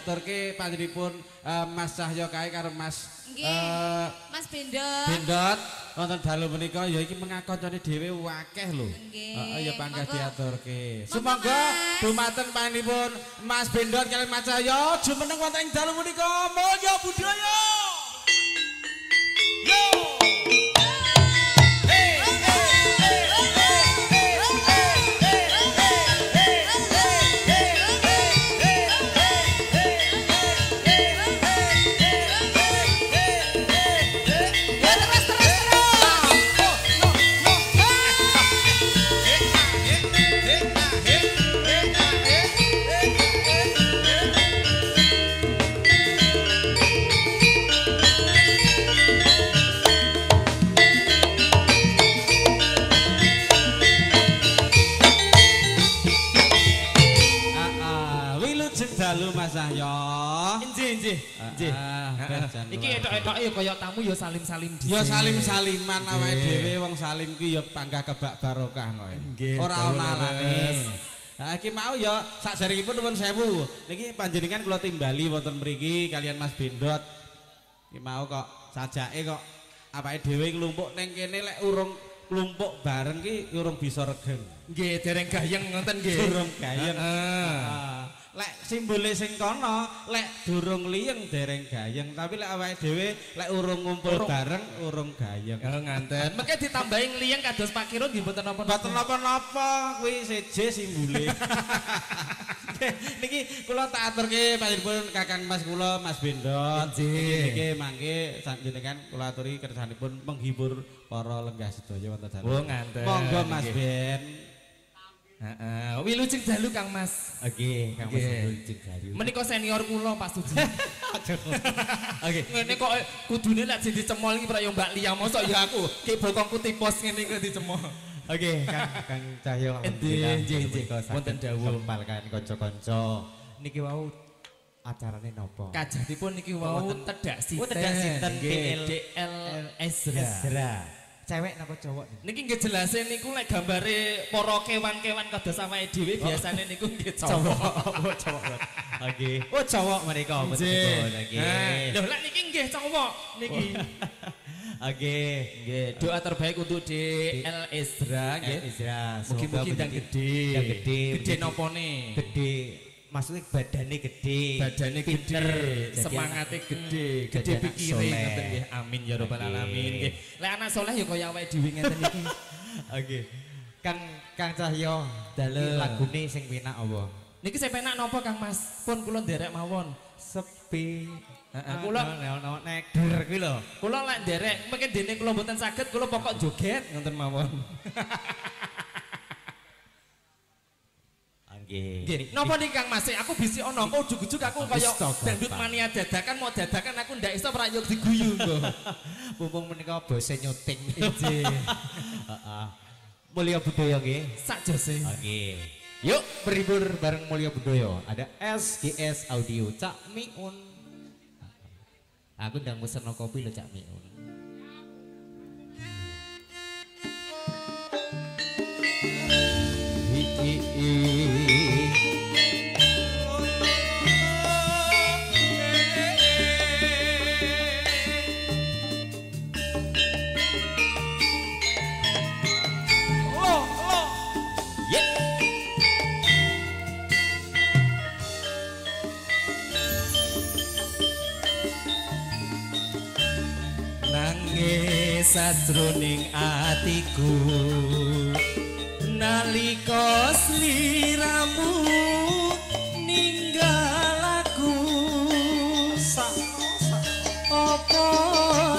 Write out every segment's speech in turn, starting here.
diaturke panjenenganipun Mas Cahyo kae karo Mas Mas Bendot. Bendot wonten dalu menika ya iki mengakoncane dhewe akeh lho. Ya panggah diaturke. Sumangga dumateng panjenenganipun Mas Bendot kaliyan Mas Cahyo jumeneng wonten ing dalu menika mulya budaya. Yo! Mas Cahyo. Nggih. Iki etok-etoke ya kaya tamu ya salim-salim dhisik. Ya salim-saliman awake dhewe wong salim ki ya panggah kebak barokah kok. Ora ana arane. Nah iki mau ya sakjarengipun nuwun sewu. Niki panjenengan kula timbali wonten mriki kalian Mas Bendot. Iki mau kok sajake kok awake dhewe nglumpuk ning kene lek urung klumpuk bareng ki urung bisa regeng. Nggih, dereng gayeng ngoten nggih. Durung gayeng. Lek simbole sing kono, lek durung liyeng dereng gayeng, tapi lek awake dhewe lek urung ngumpul bareng urung gayeng. Oh, nganten. Mengke ditambahi liyeng kados Pak Kiro nggih mboten napa-napa. Mboten napa-napa, kuwi seje simbole. Niki kula tak aturke panjenengan Kakang Mas kula Mas Bendot. Niki mangke sanjenengan kula aturi kersanipun menghibur para lenggah sedaya wonten dalu. Oh, nganten. Monggo Mas Ben. Heeh, wilujeng dalu Kang Mas. Nggih, Kang Mas wilujeng dalu. Menika senior kula Pak Suji. Oke. Ngene kok kudune lek sing dicemol iki praya Mbak Lia mosok ya aku ki bokongku tipos ngene iki dicemol. Oke, Kang Cahyo nggih. Wonten dawuh kempal kan kanca-kanca. Niki wau acarane napa? Kajatipun niki wau tedak sinten. Tedak sinten DL Ezra. Cewek napa cowok? Niki nggih jelase niku lek gambare para kewan-kewan kados awake dhewe biasane niku nggih cowok. Oh, cowok. Nggih. Oh, cowok menika betul nggih. Lho lek niki nggih cowok niki. Nggih. Doa terbaik untuk DL Ezra nggih. Ezra. Mugi-mugi ndang gedhe. Gedhe nopone? Gedhe. Maksudnya badannya gede, pinter, semangatnya gede pikire ngoten nggih. Amin ya rabbal alamin nggih. Lek anak saleh ya kaya awake dhewe ngeten iki. Nggih. Kang Cahyo, dalem lagune sing penak apa? Niki sing penak napa Kang Mas? Pun kula nderek mawon. Sepi. Kula nek der kuwi lho. Kula lek nderek mungkin dene kula mboten saged, kula pokok joget ngoten mawon. Nggih. Napa niki Kang Mas? Aku bisi ana kok ujug-ujug aku kaya dangdut mania dadakan mau dadakan aku ndak iso prayog diguyu nggo. Mumpung menika bose nyuting. Nggih. Heeh. Mulya budaya nggih. Sakjose. Nggih. Yuk berhibur bareng Mulya Budaya. Ada SGS Audio Cak Miun. Aku ndang mesenno kopi lho Cak Miun. Sajroning atiku nalika sliramu ninggal aku apa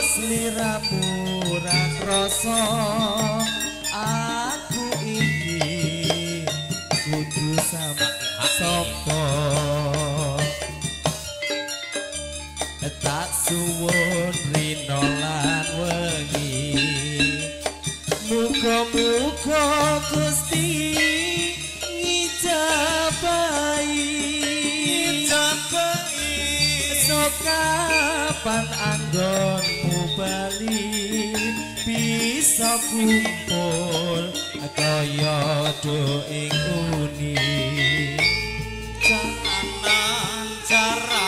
sliramu ra krasa aku iki kudu sama sapa tak suwun rino lan wengi muga-muga Gusti ngijabahi sok kapan anggonmu bali bisa kumpul kaya do ing uni jangan cara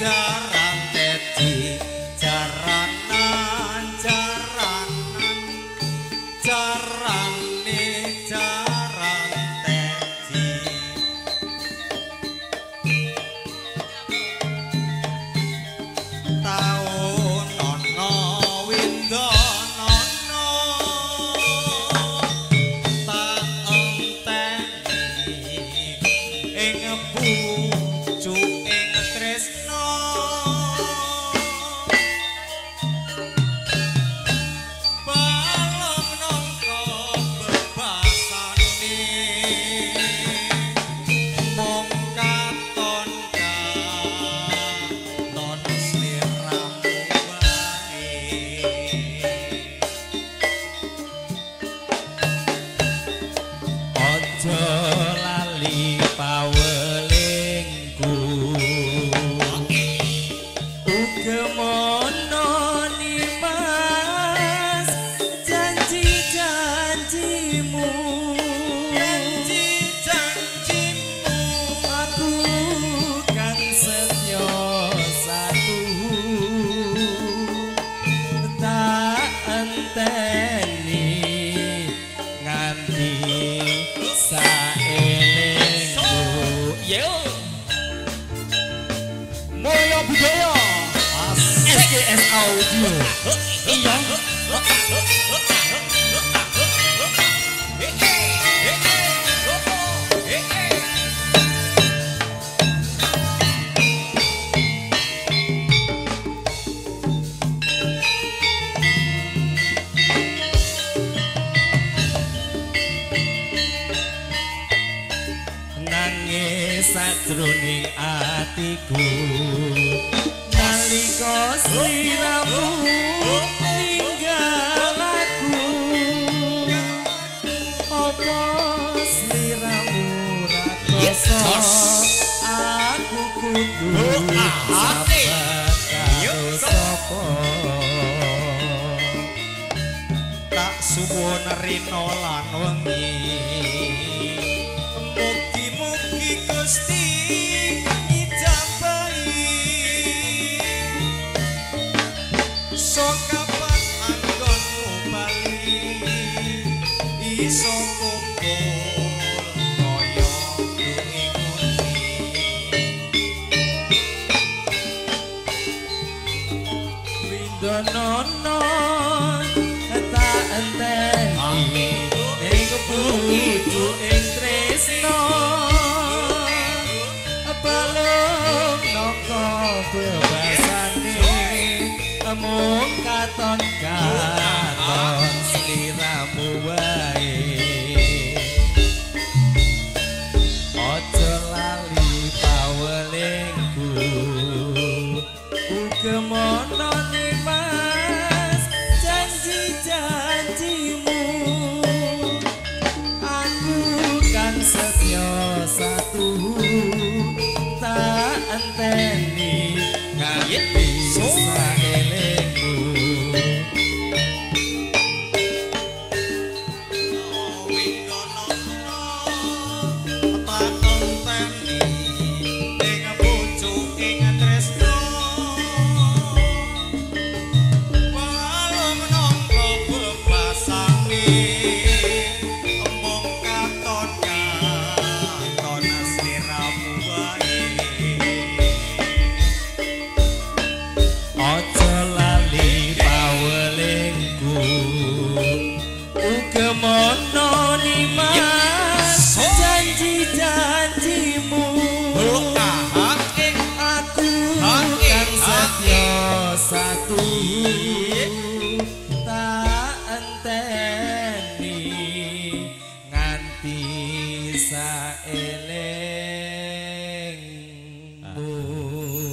jarang dadi jaranan jarang jarane jarang dadi taun ana windanana tak enteni ing pucuking tresna balong nangka bebasane mung katon katon sliramu wae Aja lali pawelingku uga mono nimas janji-janjimu janji-janjimu aku kang setya satu tak enteni nganti saelengku yo Moyo Budaya SKS Audio iya nangis sajroning atiku nalika sliramu ninggal aku apa sliramu rakoso aku kudu sabar karo sapa tak suwun rina lan wengi mugi-mugi Gusti ijabahi sok kapan anggonmu bali iso kumpul kaya kuwi Windonono tak enteni ing pucu ing tresna balung nangka bebasane mung katon katon sliramu wae aja lali pawelingku uga mono nimas janji-janjimu aku kan setya satu tak enteni nganti saelengku aja lali pawelingku uga mono nimas janji-janjimu aku kan setya satu tak enteni nganti saelengmu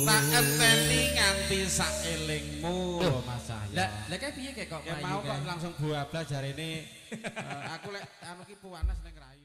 tak enteni nganti saelingmu Mas Cahya lah kayak piye kok ya mau kok langsung buablas jarene aku lek anu ki puanes ning rai